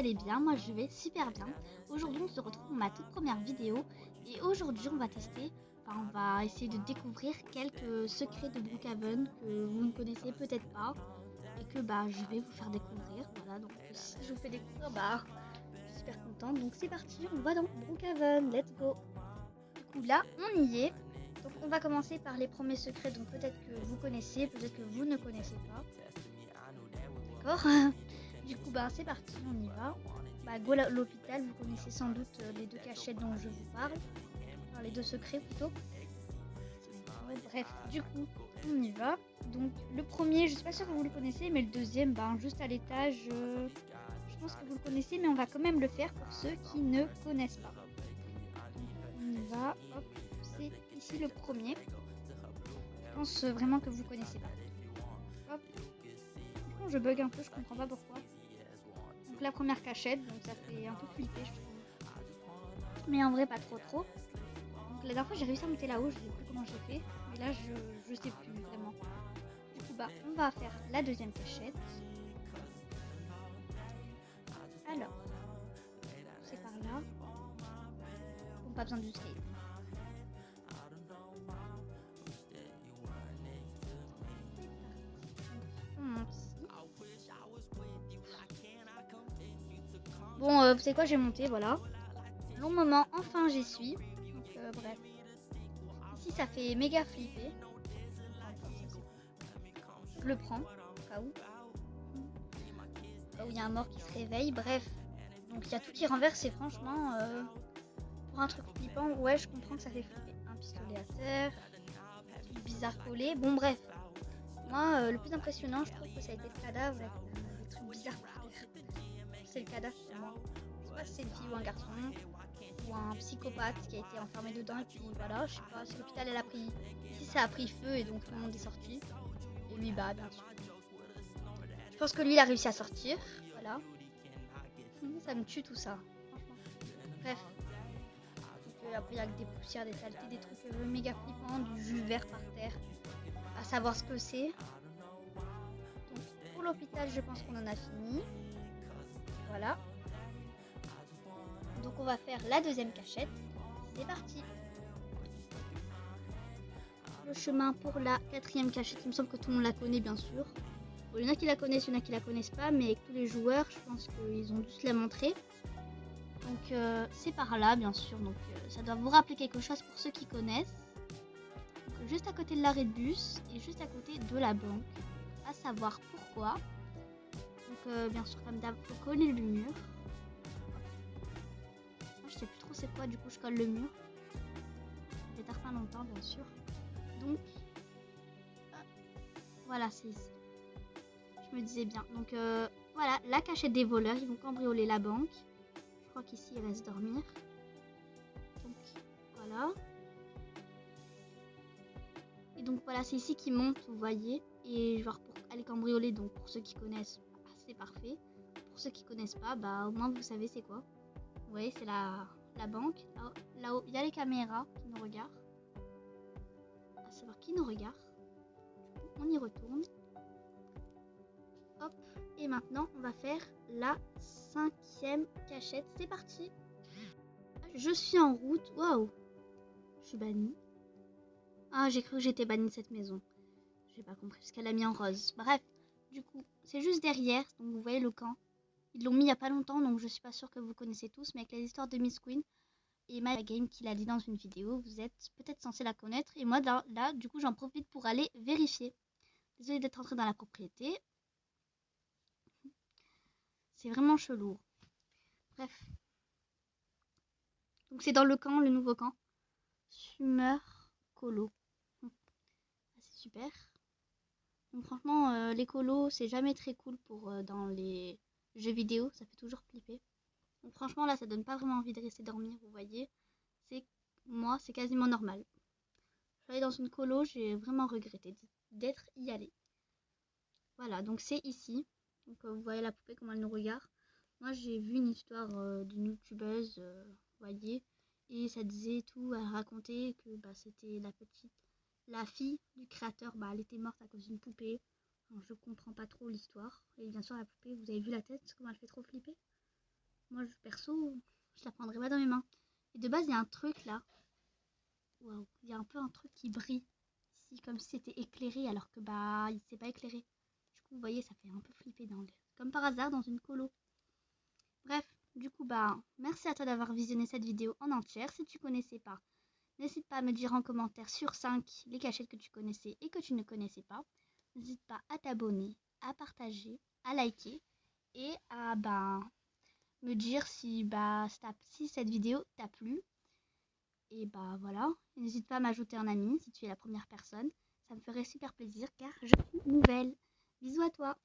allez bien, moi je vais super bien. Aujourd'hui on se retrouve pour ma toute première vidéo et aujourd'hui on va tester, on va essayer de découvrir quelques secrets de Brookhaven que vous ne connaissez peut-être pas et que je vais vous faire découvrir. Voilà, donc si je vous fais découvrir, je suis super contente. Donc c'est parti, on va dans Brookhaven, let's go. Du coup là on y est. Donc on va commencer par les premiers secrets, donc peut-être que vous connaissez, peut-être que vous ne connaissez pas. D'accord. Du coup, c'est parti, on y va. Go à l'hôpital, vous connaissez sans doute les deux cachettes dont je vous parle. Enfin, les deux secrets plutôt. Ouais, bref, du coup, on y va. Donc, le premier, je suis pas sûre que vous le connaissez, mais le deuxième, juste à l'étage, je pense que vous le connaissez, mais on va quand même le faire pour ceux qui ne connaissent pas. Donc, on y va, hop, c'est ici le premier. Je pense vraiment que vous connaissez pas. Hop. Franchement, je bug un peu, je comprends pas pourquoi. Donc la première cachette, donc ça fait un peu flipper je trouve. Mais en vrai pas trop. Donc la dernière fois j'ai réussi à monter là-haut, je sais plus comment j'ai fait. Mais là je sais plus vraiment. Du coup on va faire la deuxième cachette. Alors, c'est par là. Bon, pas besoin d'escape. On monte ici. Bon, vous savez quoi, j'ai monté, voilà. Long moment, enfin j'y suis. Donc bref. Ici ça fait méga flipper. Je le prends, au cas où. Où il y a un mort qui se réveille, bref. Donc il y a tout qui renverse et franchement, pour un truc flippant, ouais, je comprends que ça fait flipper. Un pistolet à terre, un truc bizarre collé, bon bref. Moi, le plus impressionnant, je trouve que ça a été le cadavre avec des trucs bizarres par terre. C'est le cadavre pour moi. Je sais pas si c'est une fille ou un garçon, ou un psychopathe qui a été enfermé dedans et puis voilà, je sais pas, si l'hôpital elle a pris... Ici ça a pris feu et donc tout le monde est sorti. Et lui, bien sûr. Je pense que lui, il a réussi à sortir, voilà. Ça me tue tout ça, franchement. Bref. Donc, après, il y a que des poussières, des saletés, des trucs méga flippants, du jus vert par terre. À savoir ce que c'est. Donc, pour l'hôpital, je pense qu'on en a fini. Voilà. Donc, on va faire la deuxième cachette. C'est parti. Le chemin pour la quatrième cachette. Il me semble que tout le monde la connaît, bien sûr. Bon, il y en a qui la connaissent, il y en a qui la connaissent pas. Mais avec tous les joueurs, je pense qu'ils ont dû se la montrer. Donc c'est par là bien sûr, donc ça doit vous rappeler quelque chose pour ceux qui connaissent. Donc, juste à côté de l'arrêt de bus et juste à côté de la banque, à savoir pourquoi. Donc bien sûr comme d'hab, faut coller le mur. Moi je sais plus trop c'est quoi, du coup je colle le mur. Ça fait pas longtemps bien sûr. Donc voilà, c'est ici. Je me disais bien. Donc voilà, la cachette des voleurs, ils vont cambrioler la banque. Je crois qu'ici il va se dormir. Donc voilà. Et donc voilà, c'est ici qu'ils montent, vous voyez. Et genre pour aller cambrioler, donc pour ceux qui connaissent, c'est parfait. Pour ceux qui connaissent pas, au moins vous savez c'est quoi. Vous voyez, c'est la banque. Là-haut, il y a les caméras qui nous regardent. À savoir qui nous regarde. On y retourne. Hop. Et maintenant, on va faire la cinquième cachette. C'est parti. Je suis en route. Waouh. Je suis bannie. Ah, j'ai cru que j'étais bannie de cette maison. J'ai pas compris parce qu'elle a mis en rose. Bref, du coup, c'est juste derrière. Donc vous voyez le camp. Ils l'ont mis il y a pas longtemps, donc je suis pas sûre que vous connaissez tous. Mais avec les histoires de Miss Queen et My Game qui l'a dit dans une vidéo, vous êtes peut-être censé la connaître. Et moi, là, du coup, j'en profite pour aller vérifier. Désolée d'être entrée dans la propriété. C'est vraiment chelou. Bref. Donc c'est dans le camp, le nouveau camp. Summer Colo. C'est super. Donc franchement, les colos, c'est jamais très cool pour dans les jeux vidéo. Ça fait toujours flipper. Donc franchement, là, ça donne pas vraiment envie de rester dormir, vous voyez. Moi, c'est quasiment normal. Je suis allée dans une colo, j'ai vraiment regretté d'être y allée. Voilà, donc c'est ici. Donc vous voyez la poupée, comment elle nous regarde. Moi, j'ai vu une histoire d'une youtubeuse, vous voyez. Et ça disait tout, elle racontait que c'était la fille du créateur, elle était morte à cause d'une poupée. Alors, je comprends pas trop l'histoire. Et bien sûr, la poupée, vous avez vu la tête, comment elle fait trop flipper. Moi, perso, je la prendrais pas dans mes mains. Et de base, il y a un truc là. Waouh, il y a un peu un truc qui brille. Ici, comme si c'était éclairé, alors que bah, il s'est pas éclairé. Du coup, vous voyez, ça fait un peu flipper dans le... Comme par hasard dans une colo. Bref, du coup, bah, merci à toi d'avoir visionné cette vidéo en entière. Si tu connaissais pas, n'hésite pas à me dire en commentaire sur 5 les cachettes que tu connaissais et que tu ne connaissais pas. N'hésite pas à t'abonner, à partager, à liker et à bah, me dire si cette vidéo t'a plu. Et bah voilà, n'hésite pas à m'ajouter en ami si tu es la première personne. Ça me ferait super plaisir car je suis nouvelle. Bisous à toi.